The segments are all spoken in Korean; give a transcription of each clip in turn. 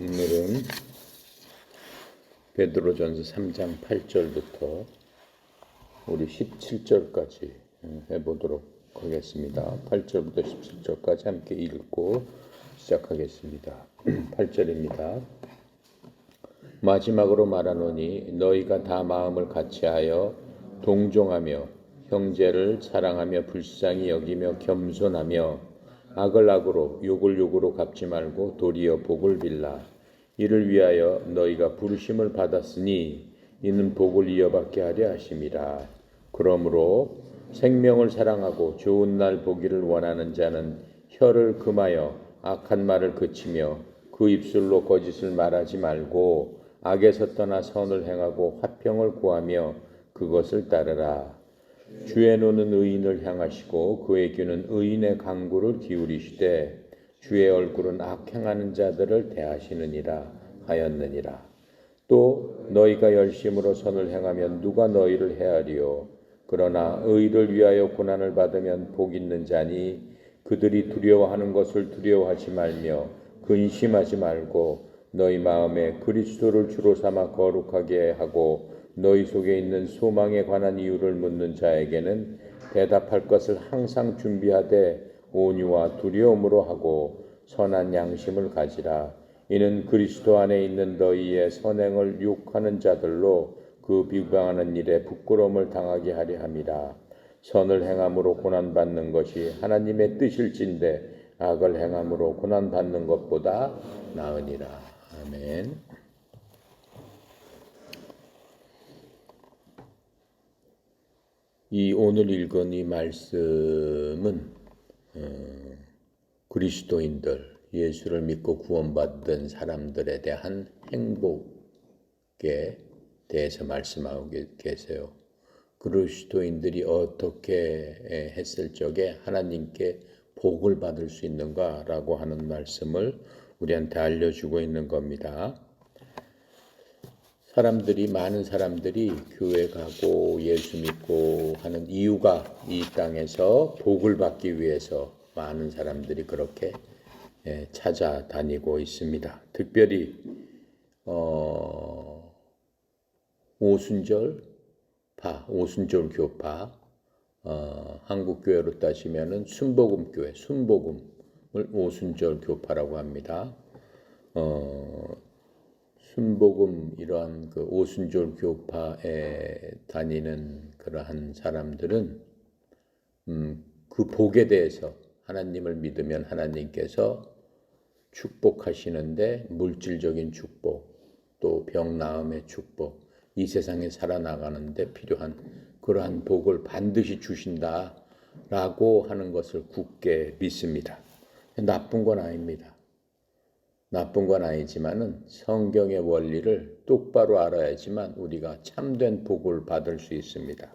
오늘은 베드로전서 3장 8절부터 우리 17절까지 해보도록 하겠습니다. 8절부터 17절까지 함께 읽고 시작하겠습니다. 8절입니다. 마지막으로 말하노니 너희가 다 마음을 같이하여 동정하며 형제를 사랑하며 불쌍히 여기며 겸손하며 악을 악으로 욕을 욕으로 갚지 말고 도리어 복을 빌라. 이를 위하여 너희가 부르심을 받았으니 이는 복을 이어받게 하려 하심이라. 그러므로 생명을 사랑하고 좋은 날 보기를 원하는 자는 혀를 금하여 악한 말을 그치며 그 입술로 거짓을 말하지 말고 악에서 떠나 선을 행하고 화평을 구하며 그것을 따르라. 주의 눈은 의인을 향하시고 그의 귀는 의인의 간구를 기울이시되 주의 얼굴은 악행하는 자들을 대하시느니라 하였느니라. 또 너희가 열심으로 선을 행하면 누가 너희를 헤아리요. 그러나 의를 위하여 고난을 받으면 복 있는 자니 그들이 두려워하는 것을 두려워하지 말며 근심하지 말고 너희 마음에 그리스도를 주로 삼아 거룩하게 하고 너희 속에 있는 소망에 관한 이유를 묻는 자에게는 대답할 것을 항상 준비하되 온유와 두려움으로 하고 선한 양심을 가지라. 이는 그리스도 안에 있는 너희의 선행을 욕하는 자들로 그 비방하는 일에 부끄러움을 당하게 하려 함이라. 선을 행함으로 고난받는 것이 하나님의 뜻일진데 악을 행함으로 고난받는 것보다 나으니라. 아멘. 이 오늘 읽은 이 말씀은 그리스도인들, 예수를 믿고 구원받은 사람들에 대한 행복에 대해서 말씀하고 계세요. 그리스도인들이 어떻게 했을 적에 하나님께 복을 받을 수 있는가라고 하는 말씀을 우리한테 알려주고 있는 겁니다. 많은 사람들이 교회 가고 예수 믿고 하는 이유가 이 땅에서 복을 받기 위해서 많은 사람들이 그렇게 찾아다니고 있습니다. 특별히 오순절 교파, 한국 교회로 따지면은 순복음교회, 순복음을 오순절 교파라고 합니다. 순복음 이러한 그 오순절 교파에 다니는 그러한 사람들은 그 복에 대해서 하나님을 믿으면 하나님께서 축복하시는데 물질적인 축복, 또 병 나음의 축복, 이 세상에 살아나가는데 필요한 그러한 복을 반드시 주신다라고 하는 것을 굳게 믿습니다. 나쁜 건 아닙니다. 나쁜 건 아니지만은 성경의 원리를 똑바로 알아야지만 우리가 참된 복을 받을 수 있습니다.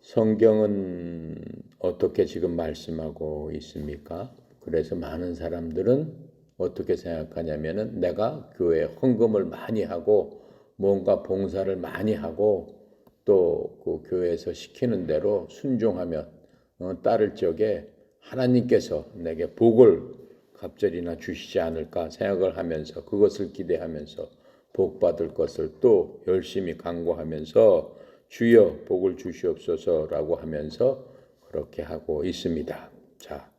성경은 어떻게 지금 말씀하고 있습니까? 그래서 많은 사람들은 어떻게 생각하냐면은 내가 교회에 헌금을 많이 하고 뭔가 봉사를 많이 하고 또 그 교회에서 시키는 대로 순종하면 따를 적에 하나님께서 내게 복을 갑절이나 주시지 않을까 생각을 하면서 그것을 기대하면서 복 받을 것을 또 열심히 간구하면서 주여 복을 주시옵소서라고 하면서 그렇게 하고 있습니다. 자,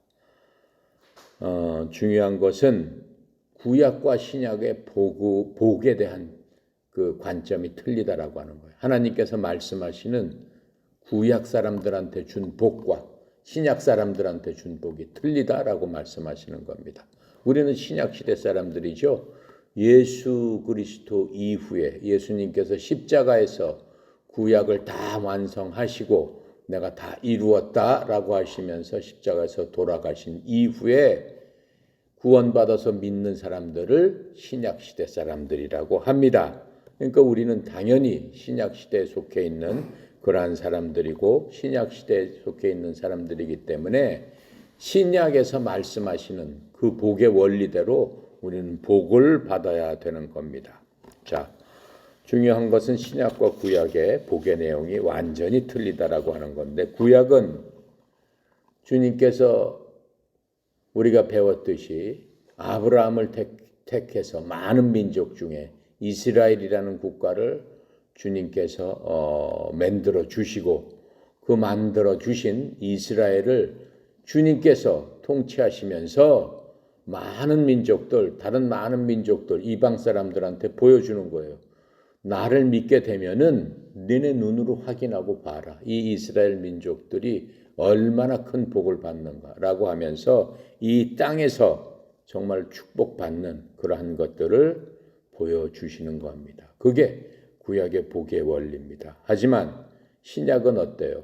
중요한 것은 구약과 신약의 복에 대한 그 관점이 틀리다라고 하는 거예요. 하나님께서 말씀하시는 구약 사람들한테 준 복과 신약 사람들한테 준 복이 틀리다라고 말씀하시는 겁니다. 우리는 신약 시대 사람들이죠. 예수 그리스도 이후에 예수님께서 십자가에서 구약을 다 완성하시고 내가 다 이루었다라고 하시면서 십자가에서 돌아가신 이후에 구원받아서 믿는 사람들을 신약 시대 사람들이라고 합니다. 그러니까 우리는 당연히 신약 시대에 속해 있는 그러한 사람들이고 신약 시대에 속해 있는 사람들이기 때문에 신약에서 말씀하시는 그 복의 원리대로 우리는 복을 받아야 되는 겁니다. 자, 중요한 것은 신약과 구약의 복의 내용이 완전히 틀리다라고 하는 건데 구약은 주님께서 우리가 배웠듯이 아브라함을 택해서 많은 민족 중에 이스라엘이라는 국가를 주님께서 만들어 주시고 그 만들어 주신 이스라엘을 주님께서 통치하시면서 많은 민족들, 다른 많은 민족들, 이방 사람들한테 보여주는 거예요. 나를 믿게 되면은 너네 눈으로 확인하고 봐라. 이 이스라엘 민족들이 얼마나 큰 복을 받는가라고 하면서 이 땅에서 정말 축복받는 그러한 것들을 보여주시는 겁니다. 그게 구약의 복의 원리입니다. 하지만 신약은 어때요?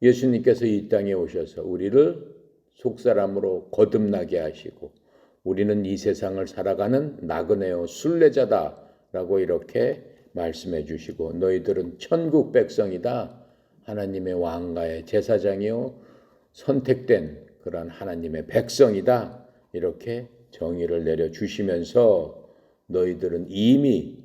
예수님께서 이 땅에 오셔서 우리를 속사람으로 거듭나게 하시고 우리는 이 세상을 살아가는 나그네요 순례자다라고 이렇게 말씀해 주시고 너희들은 천국 백성이다. 하나님의 왕가의 제사장이요 선택된 그런 하나님의 백성이다. 이렇게 정의를 내려주시면서 너희들은 이미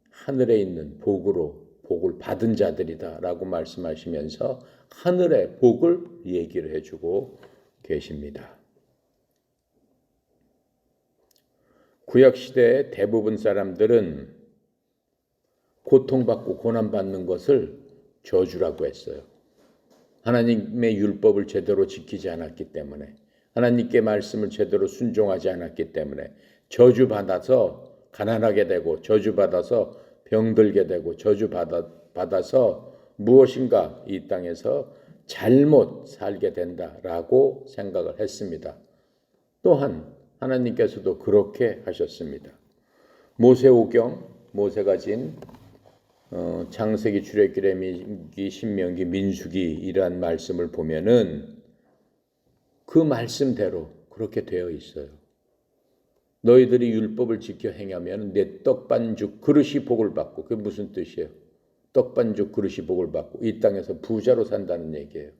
하늘에 있는 복을 받은 자들이다 라고 말씀하시면서 하늘의 복을 얘기를 해주고 계십니다. 구약시대의 대부분 사람들은 고통받고 고난받는 것을 저주라고 했어요. 하나님의 율법을 제대로 지키지 않았기 때문에 하나님께 말씀을 제대로 순종하지 않았기 때문에 저주받아서 가난하게 되고 저주받아서 병들게 되고 저주받아서 무엇인가 이 땅에서 잘못 살게 된다라고 생각을 했습니다. 또한 하나님께서도 그렇게 하셨습니다. 모세오경, 모세가 진 창세기, 출애굽기, 레위기, 신명기, 민수기 이러한 말씀을 보면은 그 말씀대로 그렇게 되어 있어요. 너희들이 율법을 지켜 행하면 내 떡반죽 그릇이 복을 받고 그게 무슨 뜻이에요? 떡반죽 그릇이 복을 받고 이 땅에서 부자로 산다는 얘기예요.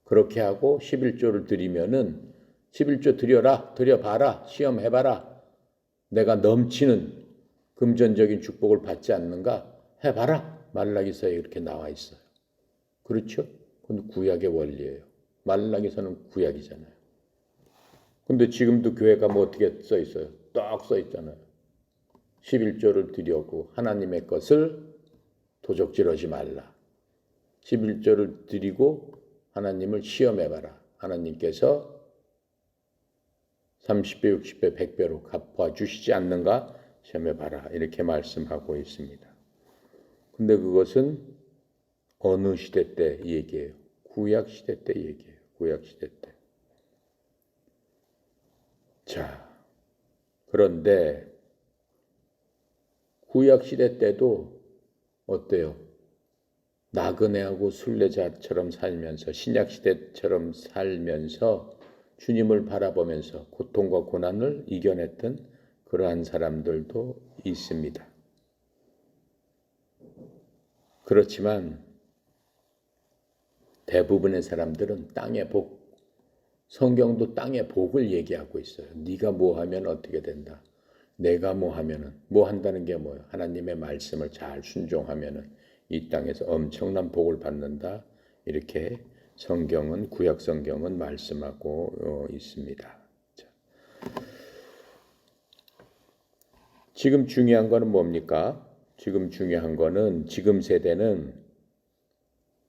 그렇게 하고 11조를 드리면은 11조 드려봐라, 시험해봐라. 내가 넘치는 금전적인 축복을 받지 않는가? 해봐라. 말라기서에 이렇게 나와 있어요. 그렇죠? 그건 구약의 원리예요. 말라기서는 구약이잖아요. 근데 지금도 교회가 뭐 어떻게 써 있어요? 딱 써 있잖아요. 11조를 드려고 하나님의 것을 도적질하지 말라. 11조를 드리고 하나님을 시험해봐라. 하나님께서 30배, 60배, 100배로 갚아주시지 않는가? 시험해봐라. 이렇게 말씀하고 있습니다. 근데 그것은 어느 시대 때 얘기예요? 구약 시대 때 얘기예요. 구약 시대 때. 자, 그런데 구약 시대 때도 어때요? 나그네하고 순례자처럼 살면서 신약 시대처럼 살면서 주님을 바라보면서 고통과 고난을 이겨냈던 그러한 사람들도 있습니다. 그렇지만 대부분의 사람들은 땅의 복, 성경도 땅의 복을 얘기하고 있어요. 네가 뭐 하면 어떻게 된다. 내가 뭐 하면은 뭐 한다는 게 뭐예요? 하나님의 말씀을 잘 순종하면은 이 땅에서 엄청난 복을 받는다. 이렇게 성경은 구약 성경은 말씀하고 있습니다. 자. 지금 중요한 거는 뭡니까? 지금 중요한 거는 지금 세대는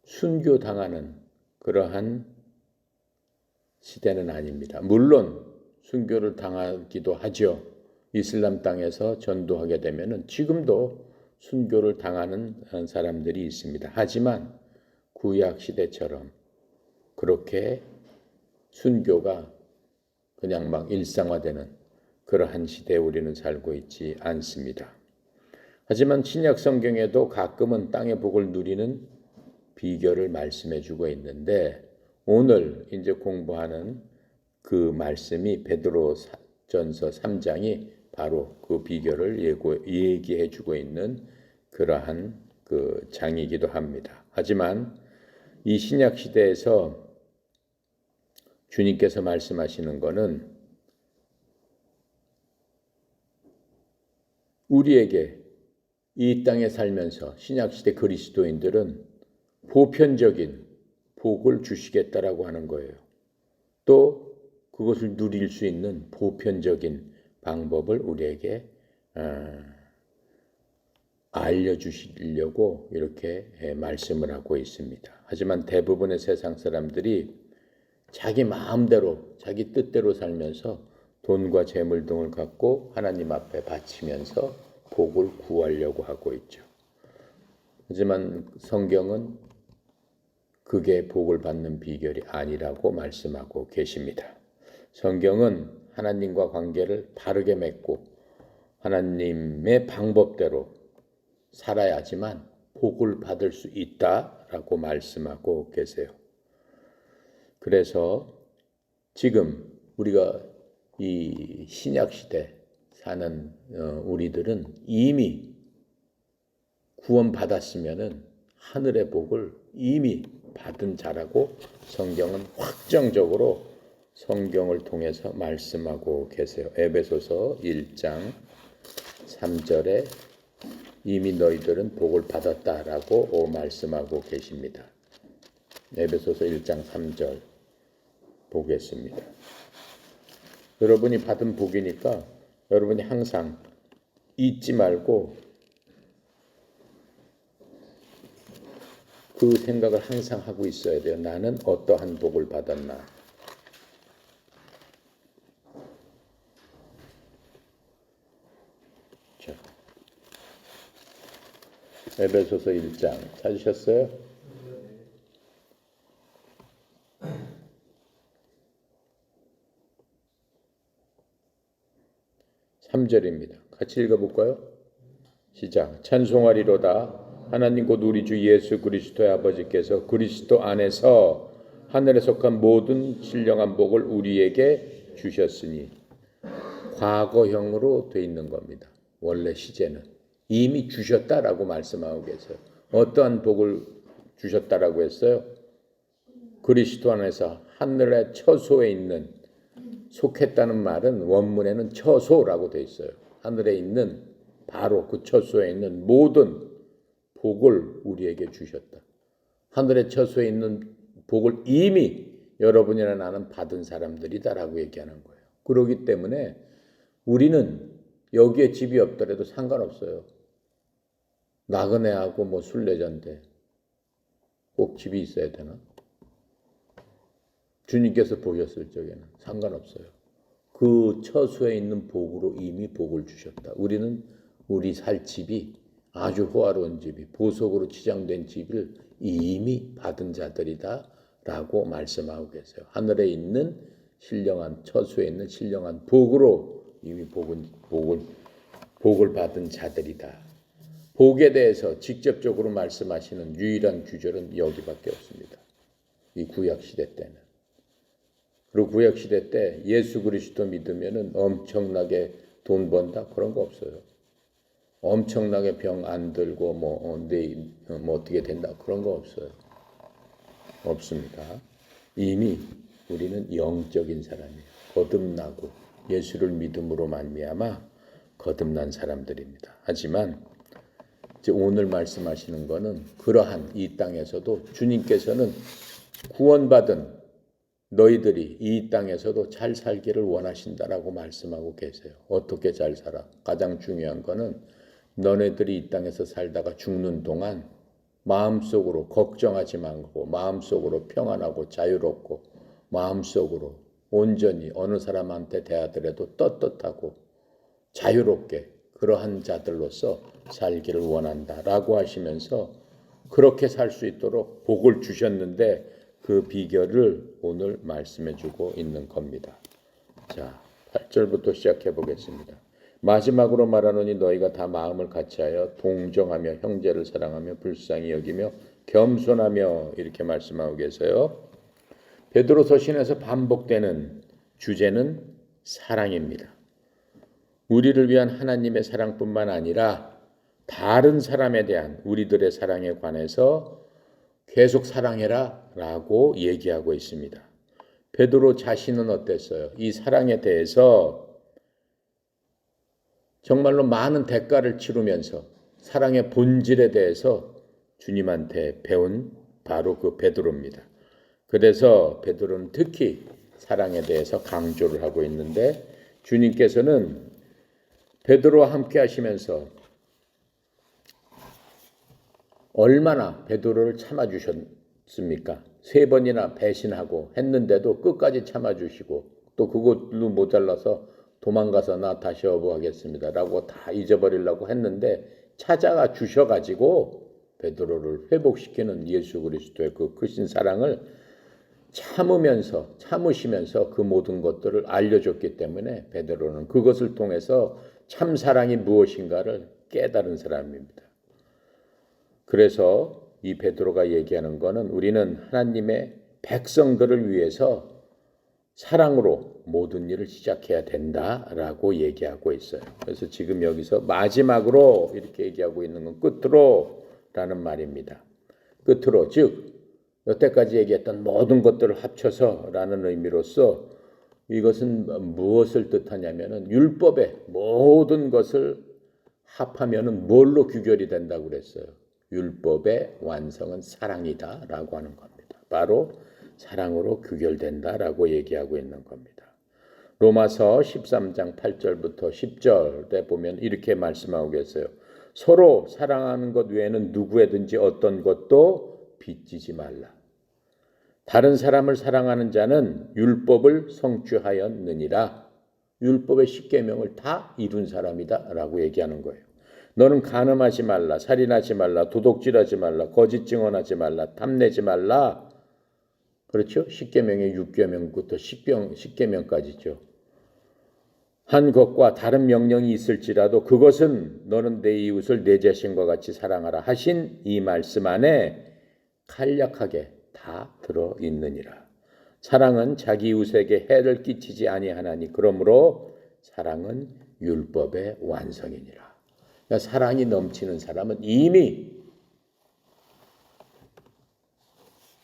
순교 당하는 그러한 시대는 아닙니다. 물론 순교를 당하기도 하죠. 이슬람 땅에서 전도하게 되면은 지금도 순교를 당하는 사람들이 있습니다. 하지만 구약 시대처럼 그렇게 순교가 그냥 막 일상화되는 그러한 시대에 우리는 살고 있지 않습니다. 하지만 신약 성경에도 가끔은 땅의 복을 누리는 비결을 말씀해 주고 있는데 오늘 이제 공부하는 그 말씀이 베드로전서 3장이 바로 그 비결을 얘기해 주고 있는 그러한 그 장이기도 합니다. 하지만 이 신약 시대에서 주님께서 말씀하시는 것은 우리에게 이 땅에 살면서 신약 시대 그리스도인들은 보편적인 복을 주시겠다라고 하는 거예요. 또 그것을 누릴 수 있는 보편적인 방법을 우리에게 알려주시려고 이렇게 말씀을 하고 있습니다. 하지만 대부분의 세상 사람들이 자기 마음대로 자기 뜻대로 살면서 돈과 재물 등을 갖고 하나님 앞에 바치면서 복을 구하려고 하고 있죠. 하지만 성경은 그게 복을 받는 비결이 아니라고 말씀하고 계십니다. 성경은 하나님과 관계를 바르게 맺고 하나님의 방법대로 살아야지만 복을 받을 수 있다라고 말씀하고 계세요. 그래서 지금 우리가 이 신약 시대 사는 우리들은 이미 구원받았으면은 하늘의 복을 이미 받은 자라고 성경은 확정적으로 성경을 통해서 말씀하고 계세요. 에베소서 1장 3절에 이미 너희들은 복을 받았다라고 말씀하고 계십니다. 에베소서 1장 3절 보겠습니다. 여러분이 받은 복이니까 여러분이 항상 잊지 말고 그 생각을 항상 하고 있어야 돼요. 나는 어떠한 복을 받았나. 자, 에베소서 1장 찾으셨어요? 3절입니다. 같이 읽어볼까요? 시작. 찬송하리로다. 하나님 곧 우리 주 예수 그리스도의 아버지께서 그리스도 안에서 하늘에 속한 모든 신령한 복을 우리에게 주셨으니, 과거형으로 돼 있는 겁니다. 원래 시제는 이미 주셨다라고 말씀하고 계세요. 어떠한 복을 주셨다라고 했어요? 그리스도 안에서 하늘의 처소에 있는, 속했다는 말은 원문에는 처소라고 돼 있어요. 하늘에 있는 바로 그 처소에 있는 모든 복을 우리에게 주셨다. 하늘의 처소에 있는 복을 이미 여러분이나 나는 받은 사람들이다라고 얘기하는 거예요. 그렇기 때문에 우리는 여기에 집이 없더라도 상관없어요. 나그네하고 뭐 순례자인데 꼭 집이 있어야 되나? 주님께서 보셨을 적에는 상관없어요. 그 처소에 있는 복으로 이미 복을 주셨다. 우리는 우리 살 집이 아주 호화로운 집이, 보석으로 치장된 집을 이미 받은 자들이다 라고 말씀하고 계세요. 하늘에 있는 신령한, 처소에 있는 신령한 복으로 이미 복을 받은 자들이다. 복에 대해서 직접적으로 말씀하시는 유일한 규절은 여기밖에 없습니다. 이 구약시대 때는. 그리고 구약시대 때 예수 그리스도 믿으면은 엄청나게 돈 번다? 그런 거 없어요. 엄청나게 병 안 들고 뭐 어떻게 된다? 그런 거 없어요. 없습니다. 이미 우리는 영적인 사람이에요. 거듭나고 예수를 믿음으로 말미암아 거듭난 사람들입니다. 하지만 이제 오늘 말씀하시는 거는 그러한 이 땅에서도 주님께서는 구원받은 너희들이 이 땅에서도 잘 살기를 원하신다라고 말씀하고 계세요. 어떻게 잘 살아? 가장 중요한 거는 너네들이 이 땅에서 살다가 죽는 동안 마음속으로 걱정하지 말고 마음속으로 평안하고 자유롭고 마음속으로 온전히 어느 사람한테 대하더라도 떳떳하고 자유롭게 그러한 자들로서 살기를 원한다라고 하시면서 그렇게 살 수 있도록 복을 주셨는데 그 비결을 오늘 말씀해 주고 있는 겁니다. 자, 8절부터 시작해 보겠습니다. 마지막으로 말하노니 너희가 다 마음을 같이하여 동정하며 형제를 사랑하며 불쌍히 여기며 겸손하며, 이렇게 말씀하고 계세요. 베드로 서신에서 반복되는 주제는 사랑입니다. 우리를 위한 하나님의 사랑뿐만 아니라 다른 사람에 대한 우리들의 사랑에 관해서 계속 사랑해라 라고 얘기하고 있습니다. 베드로 자신은 어땠어요? 이 사랑에 대해서 정말로 많은 대가를 치르면서 사랑의 본질에 대해서 주님한테 배운 바로 그 베드로입니다. 그래서 베드로는 특히 사랑에 대해서 강조를 하고 있는데 주님께서는 베드로와 함께 하시면서 얼마나 베드로를 참아주셨습니까? 3번이나 배신하고 했는데도 끝까지 참아주시고 또 그것도 모자라서 도망가서 나 다시 어부하겠습니다 라고 다 잊어버리려고 했는데 찾아가 주셔가지고 베드로를 회복시키는 예수 그리스도의 그 크신 사랑을 참으시면서 그 모든 것들을 알려줬기 때문에 베드로는 그것을 통해서 참 사랑이 무엇인가를 깨달은 사람입니다. 그래서 이 베드로가 얘기하는 거는 우리는 하나님의 백성들을 위해서 사랑으로 모든 일을 시작해야 된다라고 얘기하고 있어요. 그래서 지금 여기서 마지막으로 이렇게 얘기하고 있는 건 끝으로라는 말입니다. 끝으로, 즉 여태까지 얘기했던 모든 것들을 합쳐서라는 의미로서 이것은 무엇을 뜻하냐면은 율법의 모든 것을 합하면은 뭘로 규결이 된다고 그랬어요. 율법의 완성은 사랑이다라고 하는 겁니다. 바로 사랑으로 규결된다라고 얘기하고 있는 겁니다. 로마서 13장 8절부터 10절에 보면 이렇게 말씀하고 계세요. 서로 사랑하는 것 외에는 누구에든지 어떤 것도 빚지지 말라. 다른 사람을 사랑하는 자는 율법을 성취하였느니라. 율법의 10계명을 다 이룬 사람이다라고 얘기하는 거예요. 너는 간음하지 말라, 살인하지 말라, 도둑질하지 말라, 거짓 증언하지 말라, 탐내지 말라. 그렇죠? 10계명의 6계명부터 10계명까지죠. 한 것과 다른 명령이 있을지라도 그것은 너는 내 이웃을 내 자신과 같이 사랑하라 하신 이 말씀 안에 간략하게 다 들어있느니라. 사랑은 자기 이웃에게 해를 끼치지 아니하나니 그러므로 사랑은 율법의 완성이니라. 그러니까 사랑이 넘치는 사람은 이미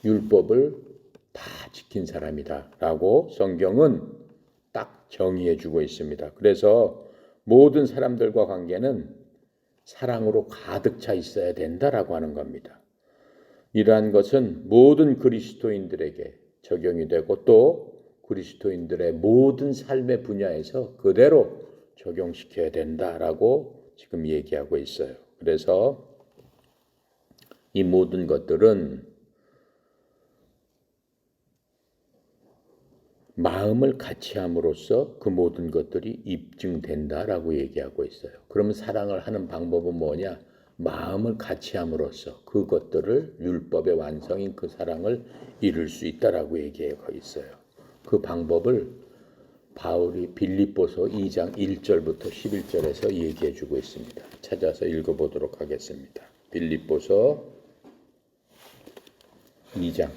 율법을 다 지킨 사람이다 라고 성경은 딱 정의해 주고 있습니다. 그래서 모든 사람들과 관계는 사랑으로 가득 차 있어야 된다라고 하는 겁니다. 이러한 것은 모든 그리스도인들에게 적용이 되고 또 그리스도인들의 모든 삶의 분야에서 그대로 적용시켜야 된다라고 지금 얘기하고 있어요. 그래서 이 모든 것들은 마음을 같이 함으로써 그 모든 것들이 입증된다라고 얘기하고 있어요. 그러면 사랑을 하는 방법은 뭐냐? 마음을 같이 함으로써 그것들을 율법의 완성인 그 사랑을 이룰 수 있다라고 얘기하고 있어요. 그 방법을 바울이 빌립보서 2장 1절부터 11절에서 얘기해 주고 있습니다. 찾아서 읽어보도록 하겠습니다. 빌립보서 2장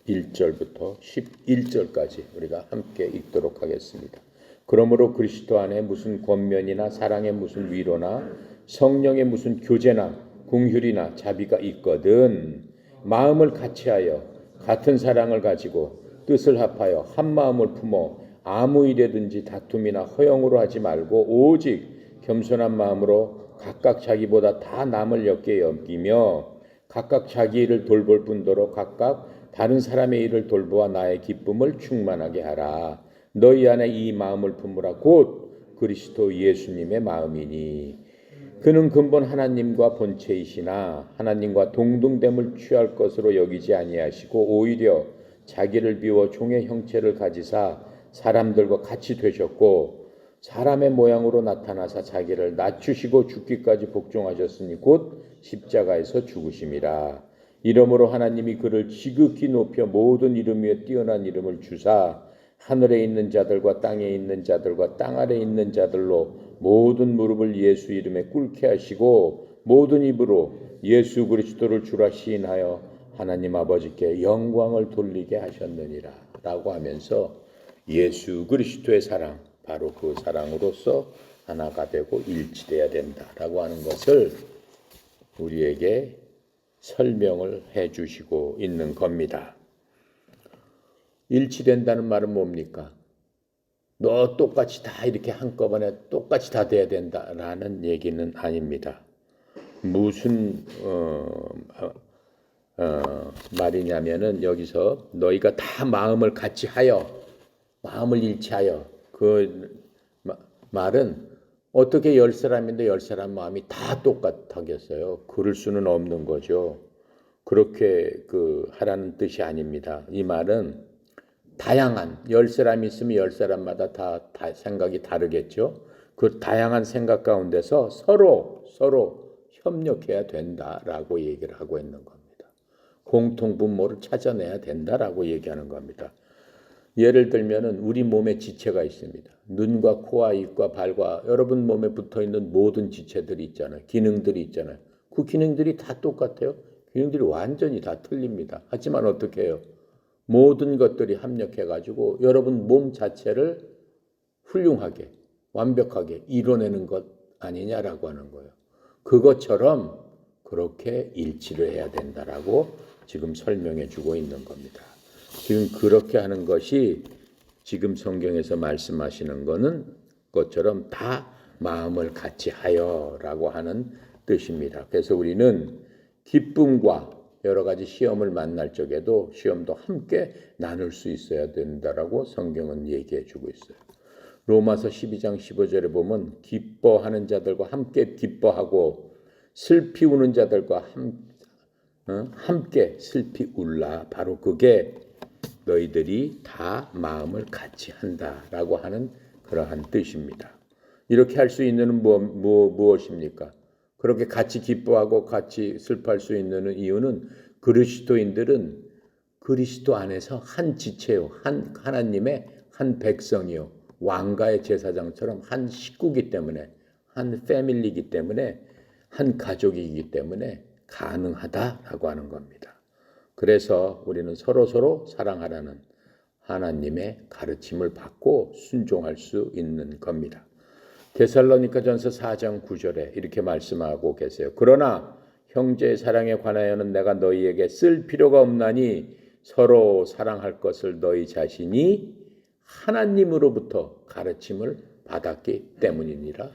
1절부터 11절까지 우리가 함께 읽도록 하겠습니다. 그러므로 그리스도 안에 무슨 권면이나 사랑의 무슨 위로나 성령의 무슨 교제나 긍휼이나 자비가 있거든 마음을 같이하여 같은 사랑을 가지고 뜻을 합하여 한 마음을 품어 아무 일에든지 다툼이나 허영으로 하지 말고 오직 겸손한 마음으로 각각 자기보다 다 남을 역게 여기며 각각 자기 일을 돌볼 뿐더러 각각 다른 사람의 일을 돌보아 나의 기쁨을 충만하게 하라. 너희 안에 이 마음을 품으라. 곧 그리스도 예수님의 마음이니 그는 근본 하나님과 본체이시나 하나님과 동등됨을 취할 것으로 여기지 아니하시고 오히려 자기를 비워 종의 형체를 가지사 사람들과 같이 되셨고 사람의 모양으로 나타나사 자기를 낮추시고 죽기까지 복종하셨으니 곧 십자가에서 죽으심이라. 이러므로 하나님이 그를 지극히 높여 모든 이름 위에 뛰어난 이름을 주사 하늘에 있는 자들과 땅에 있는 자들과 땅 아래 있는 자들로 모든 무릎을 예수 이름에 꿇게 하시고 모든 입으로 예수 그리스도를 주라 시인하여 하나님 아버지께 영광을 돌리게 하셨느니라 라고 하면서 예수 그리스도의 사랑 바로 그 사랑으로서 하나가 되고 일치돼야 된다라고 하는 것을 우리에게 설명을 해 주시고 있는 겁니다. 일치된다는 말은 뭡니까? 너 똑같이 다 이렇게 한꺼번에 똑같이 다 돼야 된다라는 얘기는 아닙니다. 무슨 말이냐면은 여기서 너희가 다 마음을 같이 하여 마음을 일치하여 그 말은 어떻게 10사람인데 10사람 마음이 다 똑같하겠어요? 그럴 수는 없는 거죠. 그렇게 하라는 뜻이 아닙니다. 이 말은 다양한 10사람이 있으면 10사람마다 다 생각이 다르겠죠. 그 다양한 생각 가운데서 서로 협력해야 된다라고 얘기를 하고 있는 겁니다. 공통분모를 찾아내야 된다라고 얘기하는 겁니다. 예를 들면은 우리 몸에 지체가 있습니다. 눈과 코와 입과 발과 여러분 몸에 붙어 있는 모든 지체들이 있잖아요. 기능들이 있잖아요. 그 기능들이 다 똑같아요. 기능들이 완전히 다 틀립니다. 하지만 어떻게 해요? 모든 것들이 합력해가지고 여러분 몸 자체를 훌륭하게 완벽하게 이뤄내는 것 아니냐라고 하는 거예요. 그것처럼 그렇게 일치를 해야 된다라고 지금 설명해 주고 있는 겁니다. 지금 그렇게 하는 것이 지금 성경에서 말씀하시는 것처럼 다 마음을 같이 하여라고 하는 뜻입니다. 그래서 우리는 기쁨과 여러 가지 시험을 만날 적에도 시험도 함께 나눌 수 있어야 된다라고 성경은 얘기해 주고 있어요. 로마서 12장 15절에 보면 기뻐하는 자들과 함께 기뻐하고 슬피 우는 자들과 함께 슬피 울라. 바로 그게 너희들이 다 마음을 같이 한다라고 하는 그러한 뜻입니다. 이렇게 할 수 있는 무엇입니까? 그렇게 같이 기뻐하고 같이 슬퍼할 수 있는 이유는 그리스도인들은 그리스도 안에서 한 지체요, 하나님의 한 백성이요, 왕가의 제사장처럼 한 식구이기 때문에, 한 패밀리이기 때문에, 한 가족이기 때문에 가능하다라고 하는 겁니다. 그래서 우리는 서로 사랑하라는 하나님의 가르침을 받고 순종할 수 있는 겁니다. 데살로니가전서 4장 9절에 이렇게 말씀하고 계세요. 그러나 형제의 사랑에 관하여는 내가 너희에게 쓸 필요가 없나니 서로 사랑할 것을 너희 자신이 하나님으로부터 가르침을 받았기 때문이니라.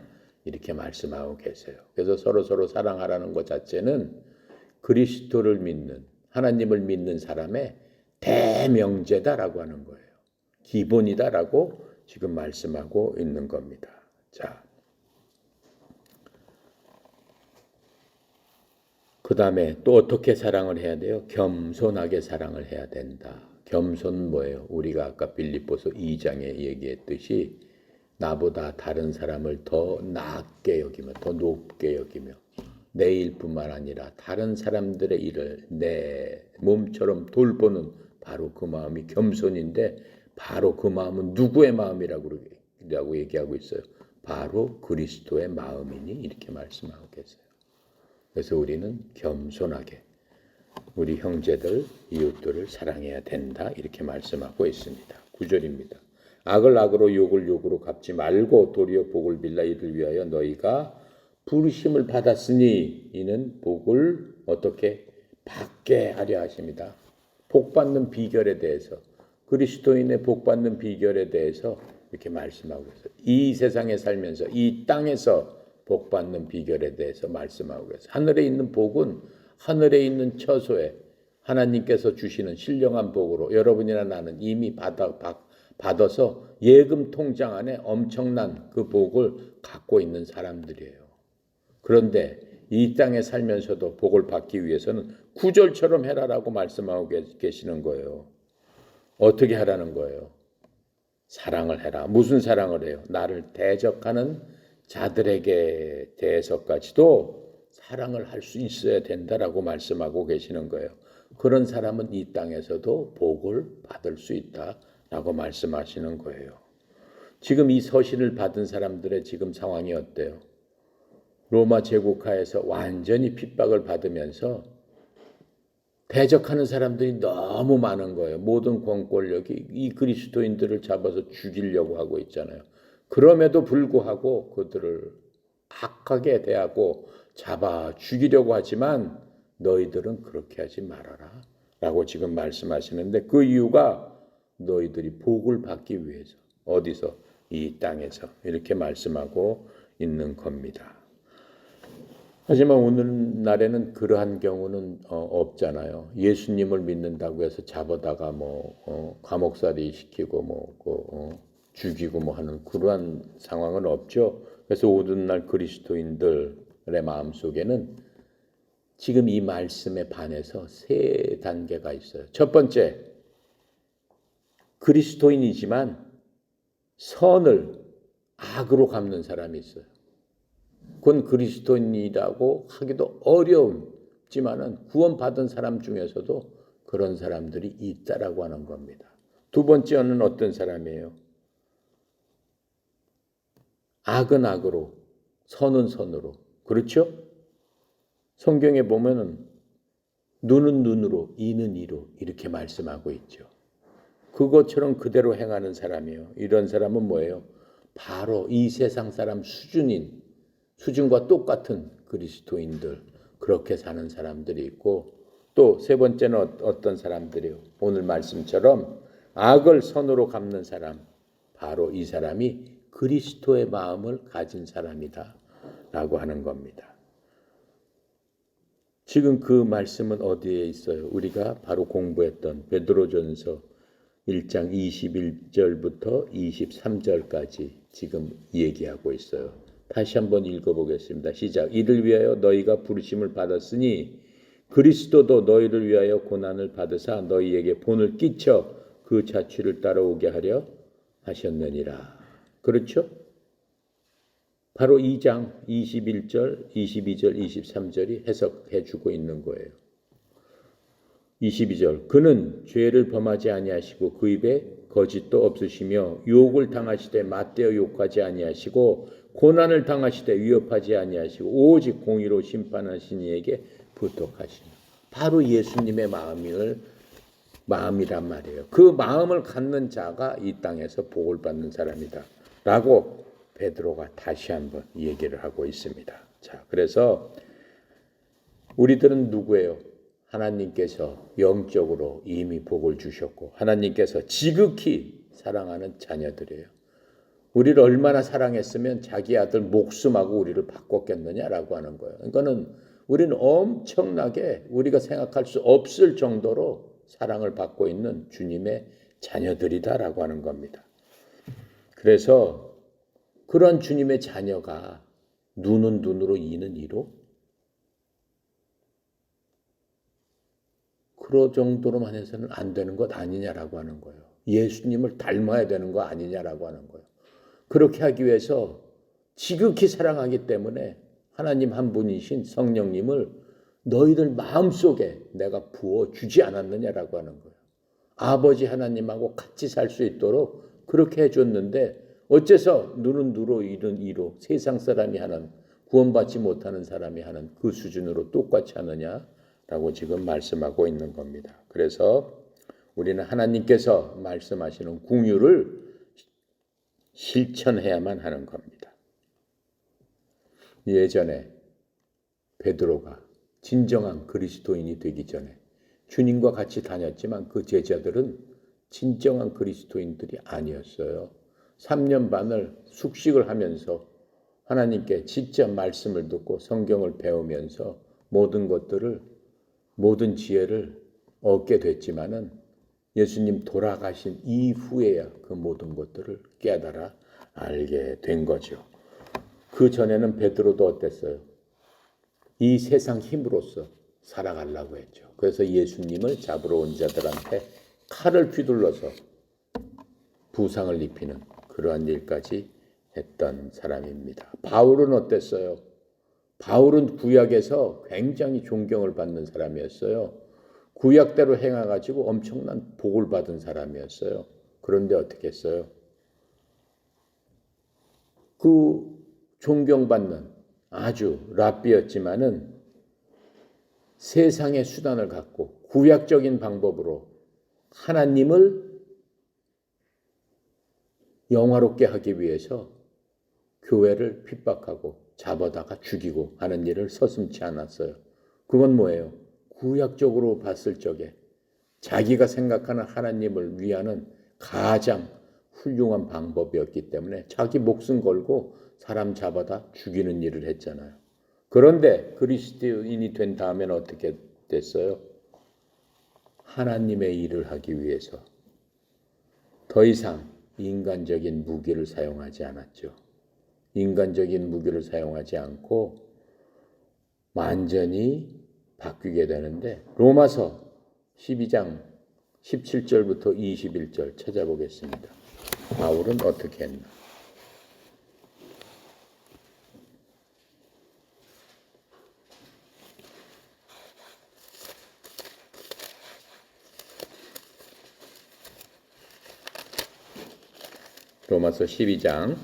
이렇게 말씀하고 계세요. 그래서 서로 사랑하라는 것 자체는 그리스도를 믿는, 하나님을 믿는 사람의 대명제다라고 하는 거예요. 기본이다라고 지금 말씀하고 있는 겁니다. 자, 그 다음에 또 어떻게 사랑을 해야 돼요? 겸손하게 사랑을 해야 된다. 겸손은 뭐예요? 우리가 아까 빌립보서 2장에 얘기했듯이 나보다 다른 사람을 더 낮게 여기며 더 높게 여기며 내 일뿐만 아니라 다른 사람들의 일을 내 몸처럼 돌보는 바로 그 마음이 겸손인데 바로 그 마음은 누구의 마음이라고 얘기하고 있어요? 바로 그리스도의 마음이니 이렇게 말씀하고 계세요. 그래서 우리는 겸손하게 우리 형제들, 이웃들을 사랑해야 된다 이렇게 말씀하고 있습니다. 9절입니다. 악을 악으로 욕을 욕으로 갚지 말고 도리어 복을 빌라 이를 위하여 너희가 부르심을 받았으니 이는 복을 어떻게 받게 하려 하십니다. 복받는 비결에 대해서 그리스도인의 복받는 비결에 대해서 이렇게 말씀하고 있어요. 이 세상에 살면서 이 땅에서 복받는 비결에 대해서 말씀하고 있어요. 하늘에 있는 복은 하늘에 있는 처소에 하나님께서 주시는 신령한 복으로 여러분이나 나는 이미 받아서 예금 통장 안에 엄청난 그 복을 갖고 있는 사람들이에요. 그런데 이 땅에 살면서도 복을 받기 위해서는 구절처럼 해라라고 말씀하고 계시는 거예요. 어떻게 하라는 거예요? 사랑을 해라. 무슨 사랑을 해요? 나를 대적하는 자들에게 대해서까지도 사랑을 할 수 있어야 된다라고 말씀하고 계시는 거예요. 그런 사람은 이 땅에서도 복을 받을 수 있다라고 말씀하시는 거예요. 지금 이 서신을 받은 사람들의 지금 상황이 어때요? 로마 제국하에서 완전히 핍박을 받으면서 대적하는 사람들이 너무 많은 거예요. 모든 권권력이 이 그리스도인들을 잡아서 죽이려고 하고 있잖아요. 그럼에도 불구하고 그들을 악하게 대하고 잡아 죽이려고 하지만 너희들은 그렇게 하지 말아라 라고 지금 말씀하시는데 그 이유가 너희들이 복을 받기 위해서 어디서? 이 땅에서 이렇게 말씀하고 있는 겁니다. 하지만 오늘날에는 그러한 경우는 없잖아요. 예수님을 믿는다고 해서 잡아다가 감옥살이 시키고 죽이고 뭐 하는 그러한 상황은 없죠. 그래서 오늘날 그리스도인들의 마음속에는 지금 이 말씀에 반해서 세 단계가 있어요. 첫 번째, 그리스도인이지만 선을 악으로 갚는 사람이 있어요. 그건 그리스도인이라고 하기도 어렵지만은 구원받은 사람 중에서도 그런 사람들이 있다라고 하는 겁니다. 두 번째는 어떤 사람이에요? 악은 악으로, 선은 선으로. 그렇죠? 성경에 보면은 눈은 눈으로, 이는 이로 이렇게 말씀하고 있죠. 그것처럼 그대로 행하는 사람이요. 이런 사람은 뭐예요? 바로 이 세상 사람 수준과 똑같은 그리스도인들, 그렇게 사는 사람들이 있고, 또 세 번째는 어떤 사람들이요? 오늘 말씀처럼 악을 선으로 갚는 사람, 바로 이 사람이 그리스도의 마음을 가진 사람이다 라고 하는 겁니다. 지금 그 말씀은 어디에 있어요? 우리가 바로 공부했던 베드로전서 1장 21절부터 23절까지 지금 얘기하고 있어요. 다시 한번 읽어보겠습니다. 시작. 이를 위하여 너희가 부르심을 받았으니 그리스도도 너희를 위하여 고난을 받으사 너희에게 본을 끼쳐 그 자취를 따라오게 하려 하셨느니라. 그렇죠? 바로 2장 21절, 22절, 23절이 해석해 주고 있는 거예요. 22절 그는 죄를 범하지 아니하시고 그 입에 거짓도 없으시며 유혹을 당하시되 맞대어 욕하지 아니하시고 고난을 당하시되 위협하지 아니하시고 오직 공의로 심판하신 이에게 부탁하시니 바로 예수님의 마음이란 말이에요. 그 마음을 갖는 자가 이 땅에서 복을 받는 사람이다 라고 베드로가 다시 한번 얘기를 하고 있습니다. 자, 그래서 우리들은 누구예요? 하나님께서 영적으로 이미 복을 주셨고 하나님께서 지극히 사랑하는 자녀들이에요. 우리를 얼마나 사랑했으면 자기 아들 목숨하고 우리를 바꿨겠느냐라고 하는 거예요. 그러니까는 우리는 엄청나게 우리가 생각할 수 없을 정도로 사랑을 받고 있는 주님의 자녀들이다라고 하는 겁니다. 그래서 그런 주님의 자녀가 눈은 눈으로 이는 이로 그런 정도로만 해서는 안 되는 것 아니냐라고 하는 거예요. 예수님을 닮아야 되는 거 아니냐라고 하는 거예요. 그렇게 하기 위해서 지극히 사랑하기 때문에 하나님 한 분이신 성령님을 너희들 마음속에 내가 부어주지 않았느냐라고 하는 거예요. 아버지 하나님하고 같이 살 수 있도록 그렇게 해줬는데 어째서 눈은 눈으로 이는 이로 세상 사람이 하는 구원받지 못하는 사람이 하는 그 수준으로 똑같이 하느냐라고 지금 말씀하고 있는 겁니다. 그래서 우리는 하나님께서 말씀하시는 긍휼을 실천해야만 하는 겁니다. 예전에 베드로가 진정한 그리스도인이 되기 전에 주님과 같이 다녔지만 그 제자들은 진정한 그리스도인들이 아니었어요. 3년 반을 숙식을 하면서 하나님께 직접 말씀을 듣고 성경을 배우면서 모든 지혜를 얻게 됐지만은 예수님 돌아가신 이후에야 그 모든 것들을 깨달아 알게 된 거죠. 그 전에는 베드로도 어땠어요? 이 세상 힘으로써 살아가려고 했죠. 그래서 예수님을 잡으러 온 자들한테 칼을 휘둘러서 부상을 입히는 그러한 일까지 했던 사람입니다. 바울은 어땠어요? 바울은 구약에서 굉장히 존경을 받는 사람이었어요. 구약대로 행해가지고 엄청난 복을 받은 사람이었어요. 그런데 어떻게 했어요? 그 존경받는 아주 랍비였지만은 세상의 수단을 갖고 구약적인 방법으로 하나님을 영화롭게 하기 위해서 교회를 핍박하고 잡아다가 죽이고 하는 일을 서슴지 않았어요. 그건 뭐예요? 구약적으로 봤을 적에 자기가 생각하는 하나님을 위하는 가장 훌륭한 방법이었기 때문에 자기 목숨 걸고 사람 잡아다 죽이는 일을 했잖아요. 그런데 그리스도인이 된 다음에는 어떻게 됐어요? 하나님의 일을 하기 위해서 더 이상 인간적인 무기를 사용하지 않았죠. 인간적인 무기를 사용하지 않고 완전히 바뀌게 되는데 로마서 12장 17절부터 21절 찾아보겠습니다. 바울은 어떻게 했나? 로마서 12장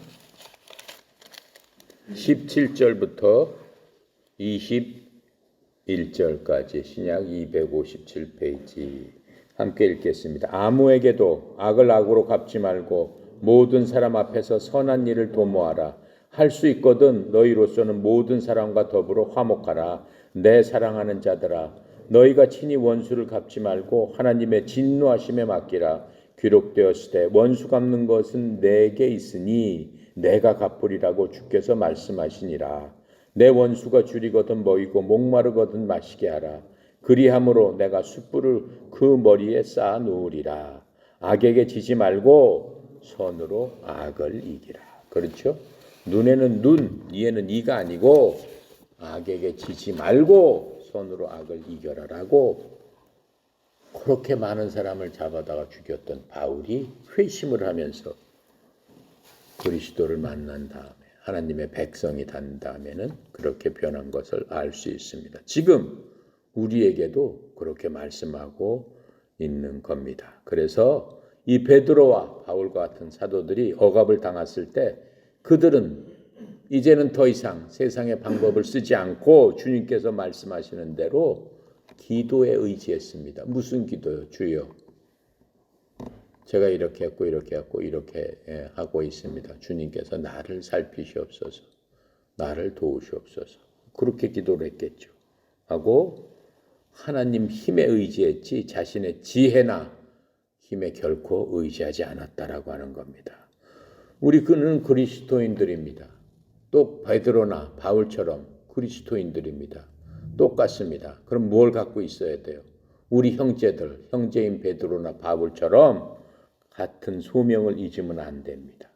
17절부터 21절까지 신약 257페이지 함께 읽겠습니다. 아무에게도 악을 악으로 갚지 말고 모든 사람 앞에서 선한 일을 도모하라. 할 수 있거든 너희로서는 모든 사람과 더불어 화목하라. 내 사랑하는 자들아, 너희가 친히 원수를 갚지 말고 하나님의 진노하심에 맡기라. 기록되었으되 원수 갚는 것은 내게 있으니 내가 갚으리라고 주께서 말씀하시니라. 내 원수가 줄이거든 먹이고 목마르거든 마시게 하라. 그리함으로 내가 숯불을 그 머리에 쌓아 놓으리라. 악에게 지지 말고 선으로 악을 이기라. 그렇죠? 눈에는 눈, 이에는 이가 아니고 악에게 지지 말고 선으로 악을 이겨라라고 그렇게 많은 사람을 잡아다가 죽였던 바울이 회심을 하면서 그리스도를 만난 다음에 하나님의 백성이 된 다음에는 그렇게 변한 것을 알 수 있습니다. 지금 우리에게도 그렇게 말씀하고 있는 겁니다. 그래서 이 베드로와 바울과 같은 사도들이 억압을 당했을 때 그들은 이제는 더 이상 세상의 방법을 쓰지 않고 주님께서 말씀하시는 대로 기도에 의지했습니다. 무슨 기도요? 주여, 제가 이렇게 했고 이렇게 했고 이렇게 하고 있습니다. 주님께서 나를 살피시옵소서. 나를 도우시옵소서. 그렇게 기도를 했겠죠. 하고 하나님 힘에 의지했지 자신의 지혜나 힘에 결코 의지하지 않았다라고 하는 겁니다. 우리는 그리스도인들입니다. 또 베드로나 바울처럼 그리스도인들입니다. 똑같습니다. 그럼 뭘 갖고 있어야 돼요? 우리 형제들, 형제인 베드로나 바울처럼 같은 소명을 잊으면 안 됩니다.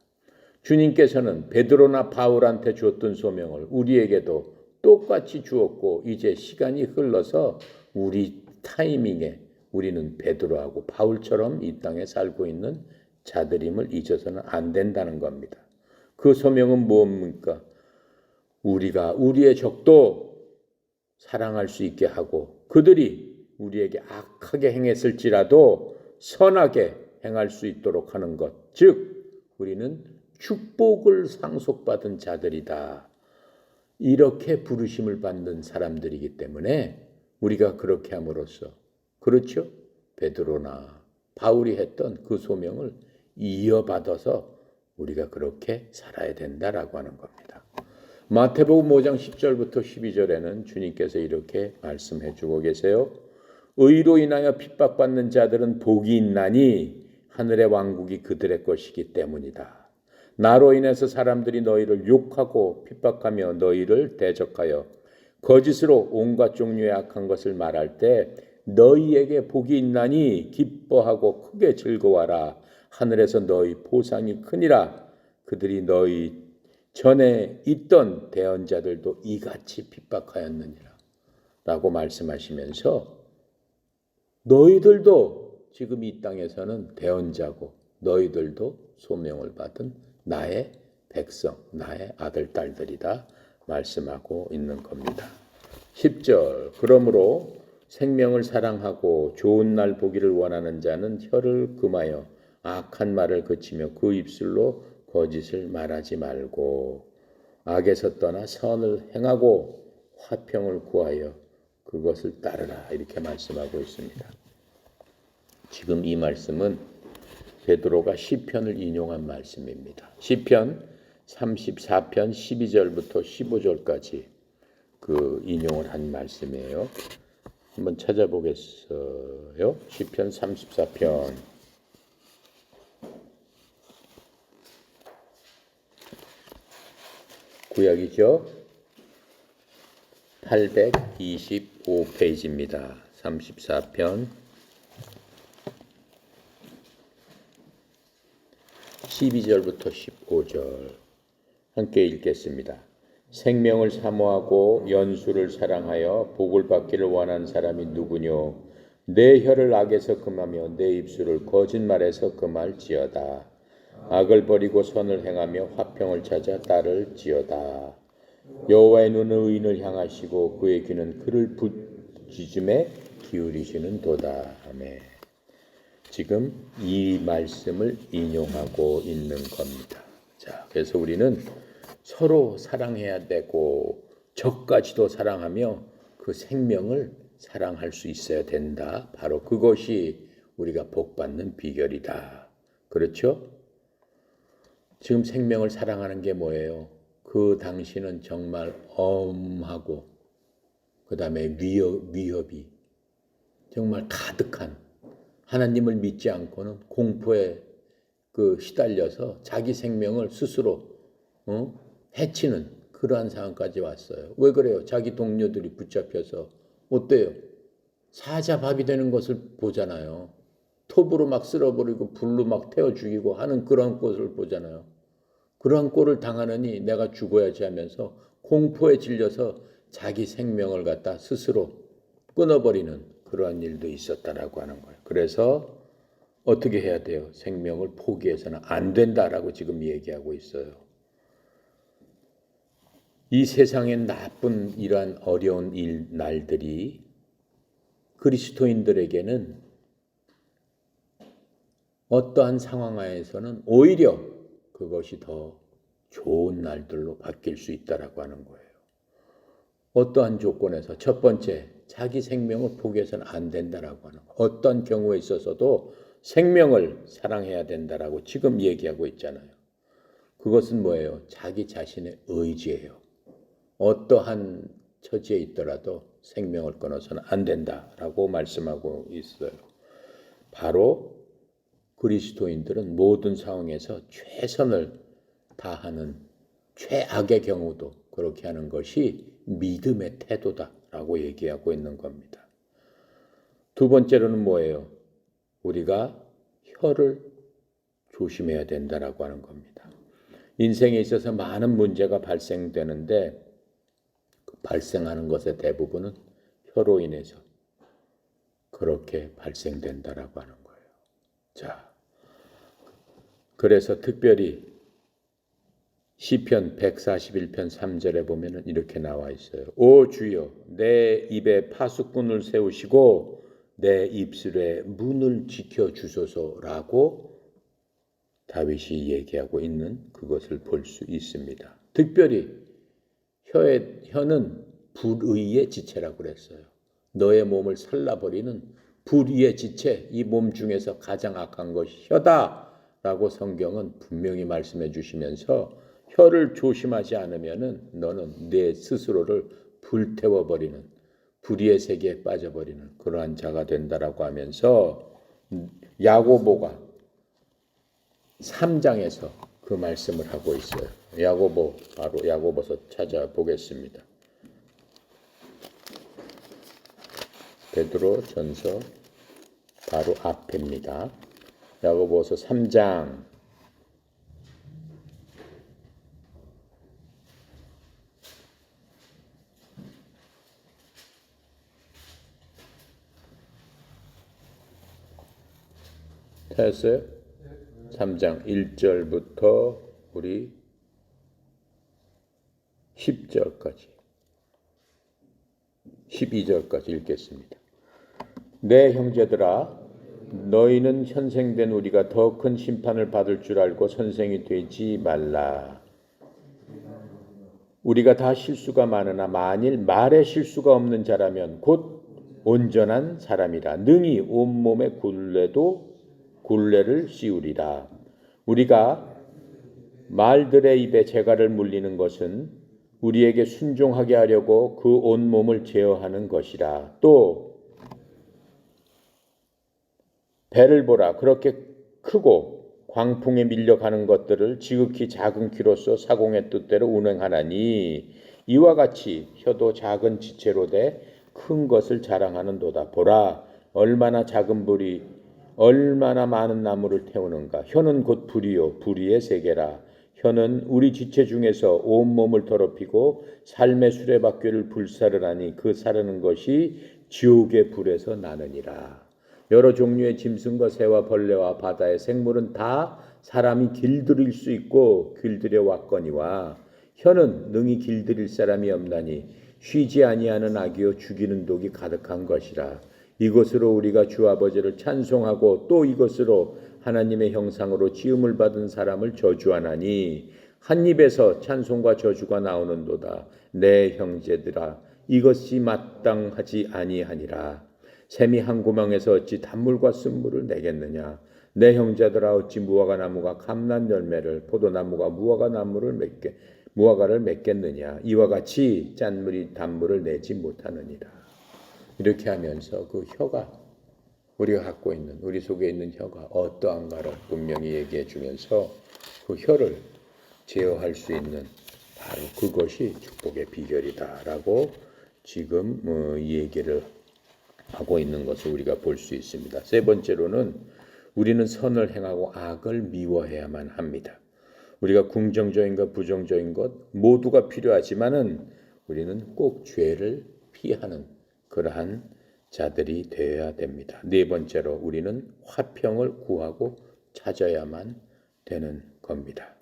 주님께서는 베드로나 바울한테 주었던 소명을 우리에게도 똑같이 주었고 이제 시간이 흘러서 우리 타이밍에 우리는 베드로하고 바울처럼 이 땅에 살고 있는 자들임을 잊어서는 안 된다는 겁니다. 그 소명은 뭡니까? 우리가 우리의 적도 사랑할 수 있게 하고 그들이 우리에게 악하게 행했을지라도 선하게 행할 수 있도록 하는 것. 즉 우리는 축복을 상속받은 자들이다. 이렇게 부르심을 받는 사람들이기 때문에 우리가 그렇게 함으로써 그렇죠? 베드로나 바울이 했던 그 소명을 이어받아서 우리가 그렇게 살아야 된다라고 하는 겁니다. 마태복음 5장 10절부터 12절에는 주님께서 이렇게 말씀해 주고 계세요. 의로 인하여 핍박받는 자들은 복이 있나니 하늘의 왕국이 그들의 것이기 때문이다. 나로 인해서 사람들이 너희를 욕하고 핍박하며 너희를 대적하여 거짓으로 온갖 종류의 악한 것을 말할 때 너희에게 복이 있나니 기뻐하고 크게 즐거워하라. 하늘에서 너희 보상이 크니라. 그들이 너희 전에 있던 대언자들도 이같이 핍박하였느니라 라고 말씀하시면서 너희들도 지금 이 땅에서는 대언자고 너희들도 소명을 받은 나의 백성, 나의 아들, 딸들이다 말씀하고 있는 겁니다. 10절 그러므로 생명을 사랑하고 좋은 날 보기를 원하는 자는 혀를 금하여 악한 말을 그치며 그 입술로 거짓을 말하지 말고 악에서 떠나 선을 행하고 화평을 구하여 그것을 따르라 이렇게 말씀하고 있습니다. 지금 이 말씀은 베드로가 시편을 인용한 말씀입니다. 시편 34편 12절부터 15절까지 그 인용을 한 말씀이에요. 한번 찾아보겠어요. 시편 34편 구약이죠. 825페이지입니다. 34편 12절부터 15절 함께 읽겠습니다. 생명을 사모하고 연수를 사랑하여 복을 받기를 원하는 사람이 누구뇨? 내 혀를 악에서 금하며 내 입술을 거짓말에서 금할지어다. 악을 버리고 선을 행하며 화평을 찾아 따를지어다. 여호와의 눈은 의인을 향하시고 그의 귀는 그를 부짖음에 기울이시는 도다. 아멘. 지금 이 말씀을 인용하고 있는 겁니다. 자, 그래서 우리는 서로 사랑해야 되고 적까지도 사랑하며 그 생명을 사랑할 수 있어야 된다. 바로 그것이 우리가 복받는 비결이다. 그렇죠? 지금 생명을 사랑하는 게 뭐예요? 그 당시는 정말 엄하고 그 다음에 위협이 정말 가득한 하나님을 믿지 않고는 공포에 시달려서 자기 생명을 스스로 해치는 그러한 상황까지 왔어요. 왜 그래요? 자기 동료들이 붙잡혀서 어때요? 사자밥이 되는 것을 보잖아요. 톱으로 막 쓸어버리고 불로 막 태워 죽이고 하는 그런 꼴을 보잖아요. 그러한 꼴을 당하느니 내가 죽어야지 하면서 공포에 질려서 자기 생명을 갖다 스스로 끊어버리는 그러한 일도 있었다라고 하는 거예요. 그래서 어떻게 해야 돼요? 생명을 포기해서는 안 된다라고 지금 얘기하고 있어요. 이 세상엔 나쁜 이러한 어려운 날들이 그리스도인들에게는 어떠한 상황 하에서는 오히려 그것이 더 좋은 날들로 바뀔 수 있다라고 하는 거예요. 어떠한 조건에서 첫 번째, 자기 생명을 포기해서는 안 된다라고 하는 거예요. 어떤 경우에 있어서도 생명을 사랑해야 된다라고 지금 얘기하고 있잖아요. 그것은 뭐예요? 자기 자신의 의지예요. 어떠한 처지에 있더라도 생명을 끊어서는 안 된다라고 말씀하고 있어요. 바로 그리스도인들은 모든 상황에서 최선을 다하는 최악의 경우도 그렇게 하는 것이 믿음의 태도다라고 얘기하고 있는 겁니다. 두 번째로는 뭐예요? 우리가 혀를 조심해야 된다라고 하는 겁니다. 인생에 있어서 많은 문제가 발생되는데 발생하는 것의 대부분은 혀로 인해서 그렇게 발생된다라고 하는 거예요. 자, 그래서 특별히 시편 141편 3절에 보면은 이렇게 나와 있어요. 오 주여, 내 입에 파수꾼을 세우시고 내 입술에 문을 지켜 주소서라고 다윗이 얘기하고 있는 그것을 볼 수 있습니다. 특별히 혀는 불의의 지체라고 그랬어요. 너의 몸을 살라버리는 불의의 지체, 이 몸 중에서 가장 악한 것이 혀다라고 성경은 분명히 말씀해 주시면서 혀를 조심하지 않으면은 너는 내 스스로를 불태워버리는 불의의 세계에 빠져버리는 그러한 자가 된다라고 하면서 야고보가 3장에서 그 말씀을 하고 있어요. 야고보, 바로 야고보서 찾아보겠습니다. 베드로 전서 바로 앞입니다. 야고보서 3장 3장 1절부터 우리 10절까지 12절까지 읽겠습니다. 내 형제들아, 너희는 현생된 우리가 더 큰 심판을 받을 줄 알고 선생이 되지 말라. 우리가 다 실수가 많으나 만일 말에 실수가 없는 자라면 곧 온전한 사람이라. 능히 온몸에 굴레를 씌우리라. 우리가 말들의 입에 재갈을 물리는 것은 우리에게 순종하게 하려고 그 온몸을 제어하는 것이라. 또 배를 보라. 그렇게 크고 광풍에 밀려가는 것들을 지극히 작은 키로서 사공의 뜻대로 운행하나니 이와 같이 혀도 작은 지체로 돼 큰 것을 자랑하는도다. 보라, 얼마나 작은 불이 얼마나 많은 나무를 태우는가. 혀는 곧 불이요 불의의 세계라. 혀는 우리 지체 중에서 온몸을 더럽히고 삶의 수레바퀴를 불사르나니 그 사르는 것이 지옥의 불에서 나느니라. 여러 종류의 짐승과 새와 벌레와 바다의 생물은 다 사람이 길들일 수 있고 길들여 왔거니와 혀는 능히 길들일 사람이 없나니 쉬지 아니하는 악이요 죽이는 독이 가득한 것이라. 이것으로 우리가 주 아버지를 찬송하고 또 이것으로 하나님의 형상으로 지음을 받은 사람을 저주하나니 한 입에서 찬송과 저주가 나오는도다. 내 형제들아 이것이 마땅하지 아니하니라. 샘이 한 구멍에서 어찌 단물과 쓴물을 내겠느냐. 내 형제들아 어찌 무화과 나무가 감난 열매를 포도나무가 무화과를 맺겠느냐. 이와 같이 짠물이 단물을 내지 못하느니라. 이렇게 하면서 그 혀가 우리가 갖고 있는 우리 속에 있는 혀가 어떠한가를 분명히 얘기해 주면서 그 혀를 제어할 수 있는 바로 그것이 축복의 비결이다라고 지금 이 얘기를 하고 있는 것을 우리가 볼 수 있습니다. 세 번째로는 우리는 선을 행하고 악을 미워해야만 합니다. 우리가 긍정적인 것, 부정적인 것 모두가 필요하지만은 우리는 꼭 죄를 피하는 그러한 자들이 되어야 됩니다. 네 번째로 우리는 화평을 구하고 찾아야만 되는 겁니다.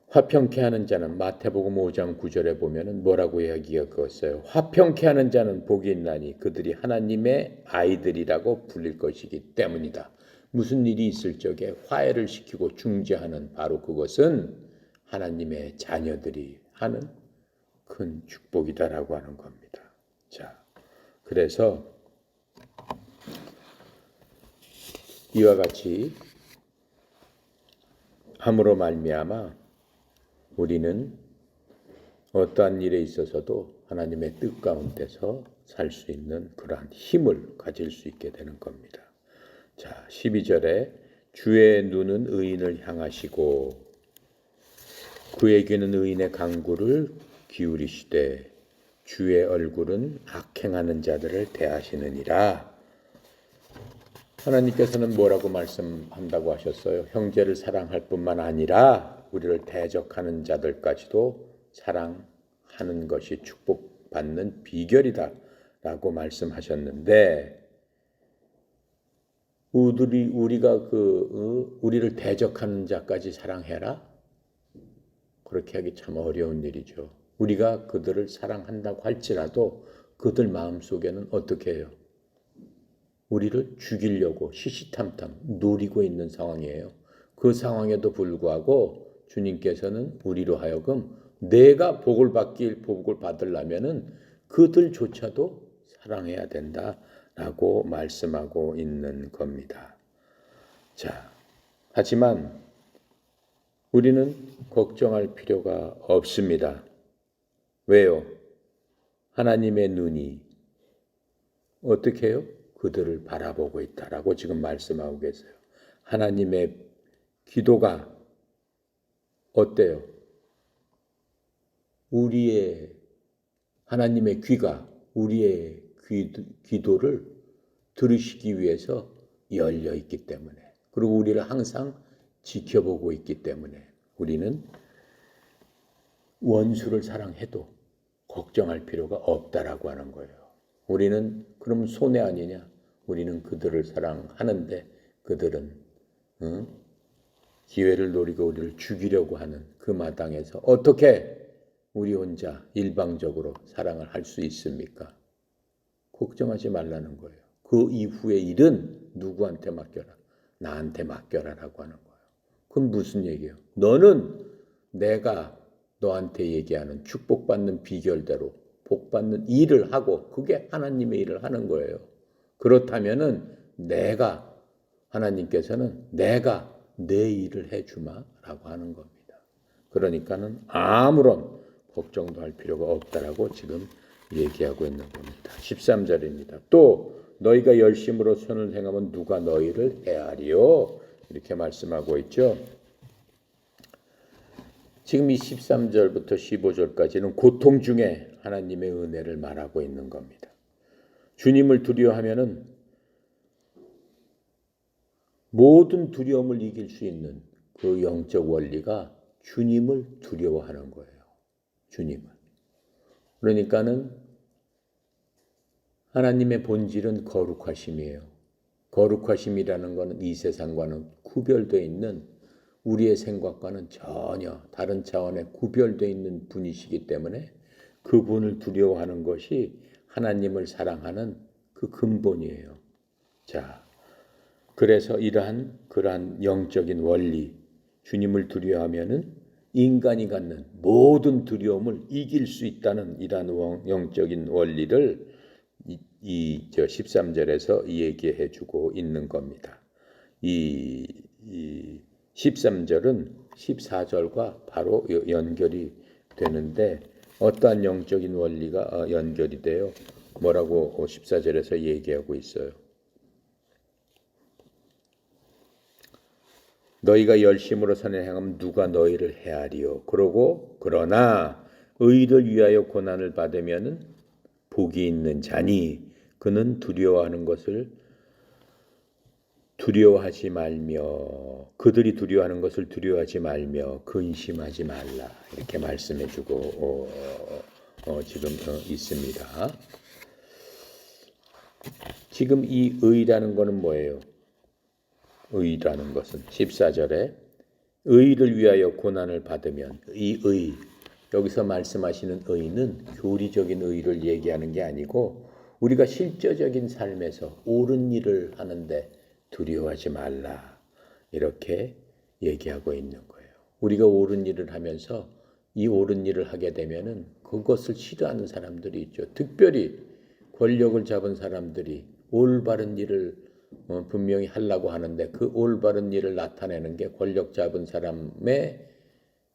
화평케 하는 자는 마태복음 5장 9절에 보면은 뭐라고 이야기했어요? 화평케 하는 자는 복이 있나니 그들이 하나님의 아이들이라고 불릴 것이기 때문이다. 무슨 일이 있을 적에 화해를 시키고 중재하는 바로 그것은 하나님의 자녀들이 하는 큰 축복이다라고 하는 겁니다. 자, 그래서 이와 같이 함으로 말미암아 우리는 어떠한 일에 있어서도 하나님의 뜻 가운데서 살 수 있는 그러한 힘을 가질 수 있게 되는 겁니다. 자, 12절에 주의 눈은 의인을 향하시고 그에게는 의인의 간구를 기울이시되 주의 얼굴은 악행하는 자들을 대하시느니라. 하나님께서는 뭐라고 말씀한다고 하셨어요? 형제를 사랑할 뿐만 아니라 우리를 대적하는 자들까지도 사랑하는 것이 축복받는 비결이다 라고 말씀하셨는데 우리가 우리를 대적하는 자까지 사랑해라? 그렇게 하기 참 어려운 일이죠. 우리가 그들을 사랑한다고 할지라도 그들 마음속에는 어떻게 해요? 우리를 죽이려고 시시탐탐 노리고 있는 상황이에요. 그 상황에도 불구하고 주님께서는 우리로 하여금 내가 복을 받으려면은 그들조차도 사랑해야 된다라고 말씀하고 있는 겁니다. 자, 하지만 우리는 걱정할 필요가 없습니다. 왜요? 하나님의 눈이 어떻게 해요? 그들을 바라보고 있다라고 지금 말씀하고 계세요. 하나님의 기도가 어때요? 하나님의 귀가 우리의 기도를 들으시기 위해서 열려 있기 때문에 그리고 우리를 항상 지켜보고 있기 때문에 우리는 원수를 사랑해도 걱정할 필요가 없다라고 하는 거예요. 우리는 그럼 손해 아니냐? 우리는 그들을 사랑하는데 그들은 기회를 노리고 우리를 죽이려고 하는 그 마당에서 어떻게 우리 혼자 일방적으로 사랑을 할 수 있습니까? 걱정하지 말라는 거예요. 그 이후의 일은 누구한테 맡겨라? 나한테 맡겨라라고 하는 거예요. 그럼 무슨 얘기예요? 너는 내가 너한테 얘기하는 축복받는 비결대로 복받는 일을 하고 그게 하나님의 일을 하는 거예요. 그렇다면은 하나님께서는 내가 내 일을 해주마라고 하는 겁니다. 그러니까는 아무런 걱정도 할 필요가 없다라고 지금 얘기하고 있는 겁니다. 13절입니다. 또 너희가 열심으로 선을 행하면 누가 너희를 해하리요? 이렇게 말씀하고 있죠. 지금 이 13절부터 15절까지는 고통 중에 하나님의 은혜를 말하고 있는 겁니다. 주님을 두려워하면은 모든 두려움을 이길 수 있는 그 영적 원리가 주님을 두려워하는 거예요. 주님을. 그러니까는 하나님의 본질은 거룩하심이에요. 거룩하심이라는 것은 이 세상과는 구별되어 있는, 우리의 생각과는 전혀 다른 차원의 구별되어 있는 분이시기 때문에 그분을 두려워하는 것이 하나님을 사랑하는 그 근본이에요. 자, 그래서 그러한 영적인 원리, 주님을 두려워하면은 인간이 갖는 모든 두려움을 이길 수 있다는 이러한 영적인 원리를 13절에서 얘기해 주고 있는 겁니다. 이 13절은 14절과 바로 연결이 되는데 어떠한 영적인 원리가 연결이 돼요? 뭐라고 14절에서 얘기하고 있어요. 너희가 열심으로 선을 행하면 누가 너희를 해하리요. 그러나 의를 위하여 고난을 받으면은 복이 있는 자니 그는 두려워하는 것을 두려워하지 말며, 그들이 두려워하는 것을 두려워하지 말며 근심하지 말라, 이렇게 말씀해주고 지금 있습니다. 지금 이 의라는 것은 뭐예요? 의라는 것은 14절에 의를 위하여 고난을 받으면, 이 의, 여기서 말씀하시는 의는 교리적인 의를 얘기하는 게 아니고 우리가 실제적인 삶에서 옳은 일을 하는데 두려워하지 말라, 이렇게 얘기하고 있는 거예요. 우리가 옳은 일을 하면서 이 옳은 일을 하게 되면은 그것을 싫어하는 사람들이 있죠. 특별히 권력을 잡은 사람들이 올바른 일을 분명히 하려고 하는데 그 올바른 일을 나타내는 게 권력 잡은 사람의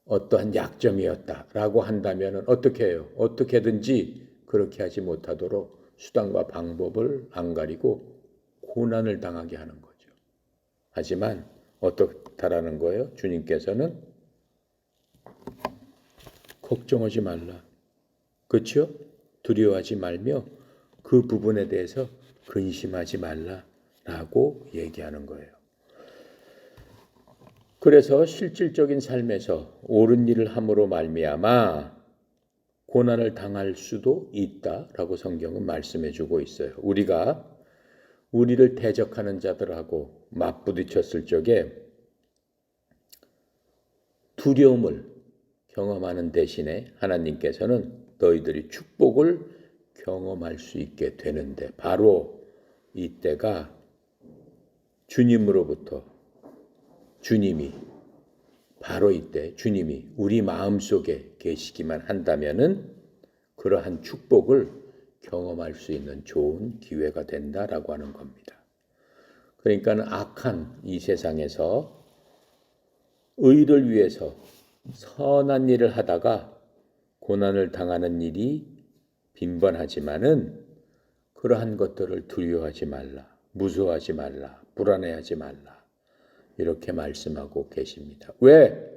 어떠한 약점이었다라고 한다면 어떻게 해요? 어떻게든지 그렇게 하지 못하도록 수단과 방법을 안 가리고 고난을 당하게 하는 거죠. 하지만 어떻다라는 거예요? 주님께서는 걱정하지 말라. 그렇죠? 두려워하지 말며 그 부분에 대해서 근심하지 말라라고 얘기하는 거예요. 그래서 실질적인 삶에서 옳은 일을 함으로 말미암아 고난을 당할 수도 있다라고 성경은 말씀해 주고 있어요. 우리를 대적하는 자들하고 맞부딪혔을 적에 두려움을 경험하는 대신에 하나님께서는 너희들이 축복을 경험할 수 있게 되는데, 바로 이때가 바로 이때 주님이 우리 마음속에 계시기만 한다면은 그러한 축복을 경험할 수 있는 좋은 기회가 된다라고 하는 겁니다. 그러니까는 악한 이 세상에서 의를 위해서 선한 일을 하다가 고난을 당하는 일이 빈번하지만은 그러한 것들을 두려워하지 말라, 무서워하지 말라, 불안해하지 말라, 이렇게 말씀하고 계십니다. 왜?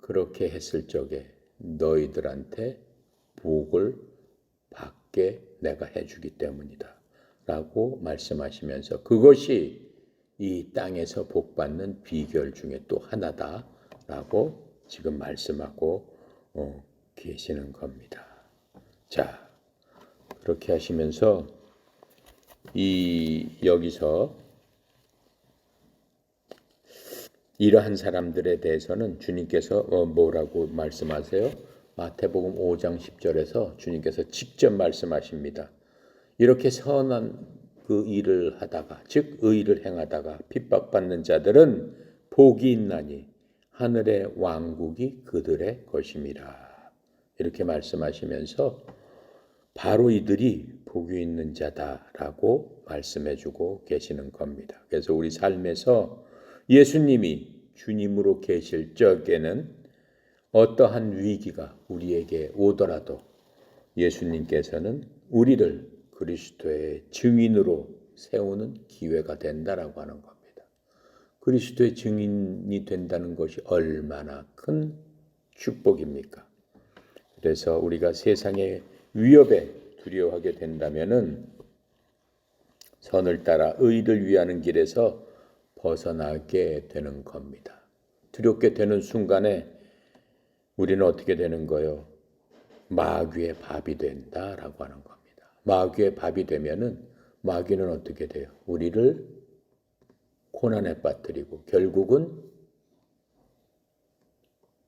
그렇게 했을 적에 너희들한테 복을 받게 내가 해주기 때문이다 라고 말씀하시면서 그것이 이 땅에서 복받는 비결 중에 또 하나다 라고 지금 말씀하고 계시는 겁니다. 자, 그렇게 하시면서 여기서 이러한 사람들에 대해서는 주님께서 뭐라고 말씀하세요? 마태복음 5장 10절에서 주님께서 직접 말씀하십니다. 이렇게 선한 그 일을 하다가, 즉 의를 행하다가 핍박받는 자들은 복이 있나니 하늘의 왕국이 그들의 것임이라, 이렇게 말씀하시면서 바로 이들이 복이 있는 자다라고 말씀해주고 계시는 겁니다. 그래서 우리 삶에서 예수님이 주님으로 계실 적에는 어떠한 위기가 우리에게 오더라도 예수님께서는 우리를 그리스도의 증인으로 세우는 기회가 된다라고 하는 겁니다. 그리스도의 증인이 된다는 것이 얼마나 큰 축복입니까? 그래서 우리가 세상의 위협에 두려워하게 된다면은 선을 따라 의를 위하는 길에서 벗어나게 되는 겁니다. 두렵게 되는 순간에 우리는 어떻게 되는 거예요? 마귀의 밥이 된다라고 하는 겁니다. 마귀의 밥이 되면은 마귀는 어떻게 돼요? 우리를 고난에 빠뜨리고 결국은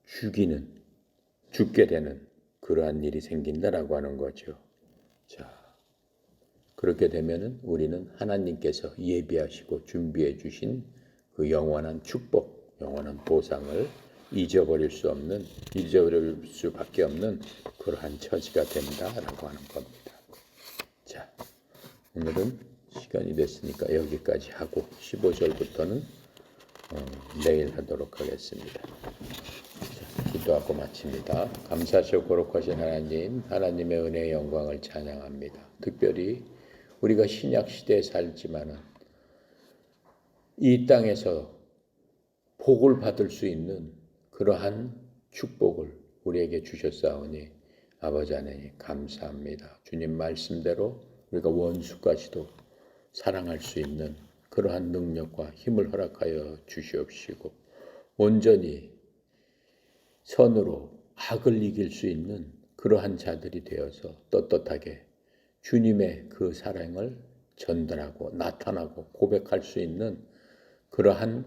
죽게 되는 그러한 일이 생긴다라고 하는 거죠. 자, 그렇게 되면은 우리는 하나님께서 예비하시고 준비해 주신 그 영원한 축복, 영원한 보상을 잊어버릴 수밖에 없는 그러한 처지가 된다라고 하는 겁니다. 자, 오늘은 시간이 됐으니까 여기까지 하고 15절부터는 내일 하도록 하겠습니다. 자, 기도하고 마칩니다. 감사하시고 거룩하신 하나님, 하나님의 은혜의 영광을 찬양합니다. 특별히 우리가 신약 시대에 살지만은 이 땅에서 복을 받을 수 있는 그러한 축복을 우리에게 주셨사오니 아버지 하나님 감사합니다. 주님 말씀대로 우리가 원수까지도 사랑할 수 있는 그러한 능력과 힘을 허락하여 주시옵시고 온전히 선으로 악을 이길 수 있는 그러한 자들이 되어서 떳떳하게 주님의 그 사랑을 전달하고 나타나고 고백할 수 있는 그러한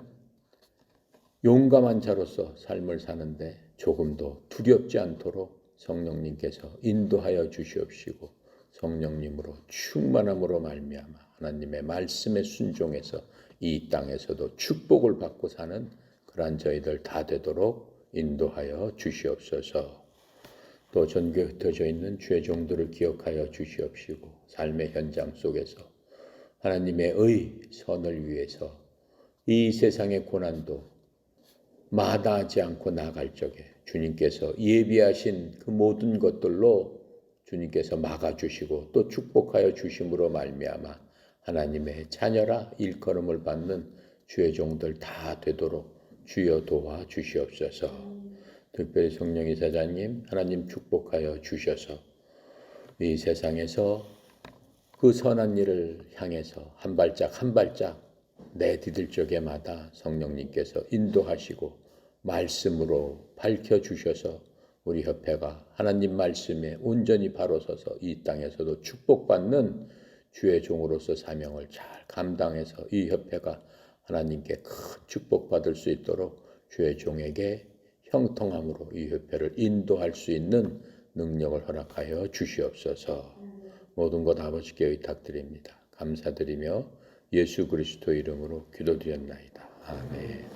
용감한 자로서 삶을 사는데 조금도 두렵지 않도록 성령님께서 인도하여 주시옵시고 성령님으로 충만함으로 말미암아 하나님의 말씀에 순종해서 이 땅에서도 축복을 받고 사는 그러한 저희들 다 되도록 인도하여 주시옵소서. 또 전교에 흩어져 있는 주의 종들을 기억하여 주시옵시고 삶의 현장 속에서 하나님의 선을 위해서 이 세상의 고난도 마다하지 않고 나갈 적에 주님께서 예비하신 그 모든 것들로 주님께서 막아주시고 또 축복하여 주심으로 말미암아 하나님의 자녀라 일컬음을 받는 주의 종들 다 되도록 주여 도와 주시옵소서. 특별히 성령의 사자님 하나님 축복하여 주셔서 이 세상에서 그 선한 일을 향해서 한 발짝 한 발짝 내디딜 적에마다 성령님께서 인도하시고 말씀으로 밝혀주셔서 우리 협회가 하나님 말씀에 온전히 바로 서서 이 땅에서도 축복받는 주의 종으로서 사명을 잘 감당해서 이 협회가 하나님께 큰 축복받을 수 있도록 주의 종에게 형통함으로 이 협회를 인도할 수 있는 능력을 허락하여 주시옵소서. 모든 것 아버지께 의탁드립니다. 감사드리며 예수 그리스도 이름으로 기도드렸나이다. 아멘.